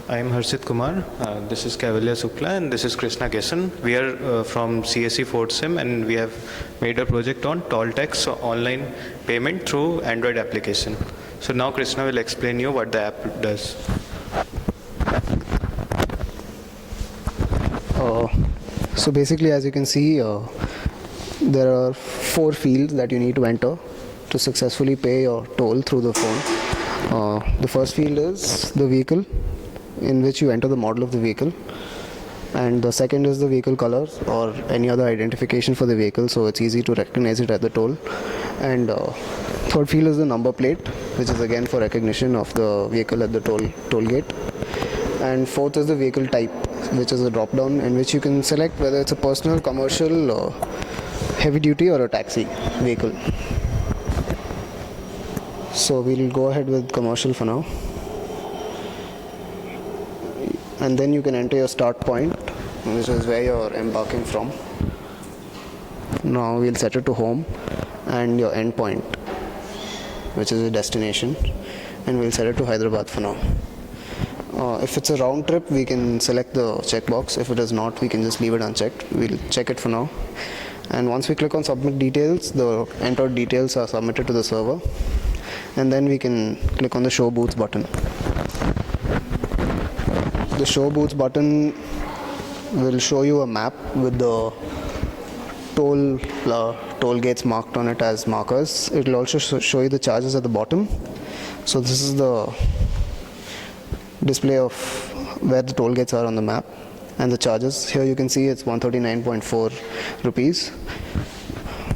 I am Harshit Kumar. This is Cavalier Sukla and this is Krishna Gesan. We are from CSE Fort Sim and we have made a project on Tolltax, so online payment through Android application. So now Krishna will explain you what the app does. So basically, as you can see, there are 4 fields that you need to enter to successfully pay your toll through the phone. The first field is the vehicle, in which you enter the model of the vehicle, and the second is the vehicle color or any other identification for the vehicle, so it's easy to recognize it at the toll. And third field is the number plate, which is again for recognition of the vehicle at the toll gate. And fourth is the vehicle type, which is a drop down in which you can select whether it's a personal, commercial, heavy duty or a taxi vehicle. So we'll go ahead with commercial for now, and then you can enter your start point, which is where you're embarking from. Now we'll set it to home, and your end point, which is a destination, and we'll set it to Hyderabad for now. If it's a round trip, we can select the checkbox. If it is not, we can just leave it unchecked. We'll check it for now. And once we click on submit details, the entered details are submitted to the server. And then we can click on the show booths button. The show booths button will show you a map with the toll gates marked on it as markers. It will also show you the charges at the bottom. So this is the display of where the toll gates are on the map and the charges. Here you can see it's 139.4 rupees.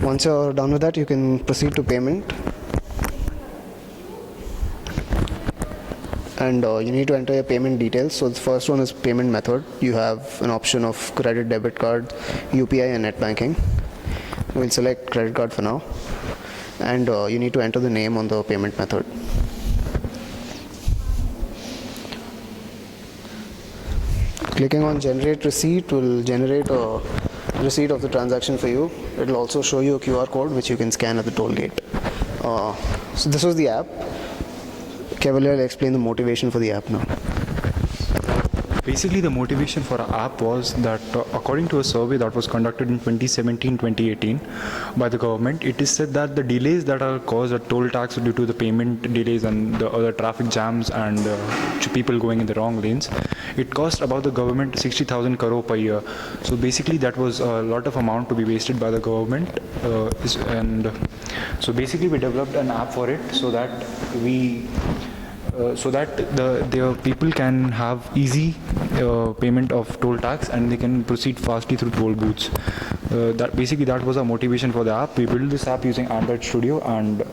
Once you're done with that, you can proceed to payment. And you need to enter your payment details. So the first one is payment method. You have an option of credit, debit card, UPI and net banking. We'll select credit card for now. And you need to enter the name on the payment method. Clicking on generate receipt will generate a receipt of the transaction for you. It will also show you a QR code which you can scan at the toll gate. So this was the app. Cavalier will explain the motivation for the app now. Basically, the motivation for our app was that according to a survey that was conducted in 2017-2018 by the government, it is said that the delays that are caused at toll tax due to the payment delays and the other traffic jams and people going in the wrong lanes, it cost about the government 60,000 crore per year. So basically, that was a lot of amount to be wasted by the government, and so basically we developed an app for it so that the people can have easy payment of toll tax and they can proceed fastly through toll booths. That was our motivation for the app. We built this app using Android Studio and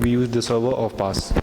we use the server of Pass.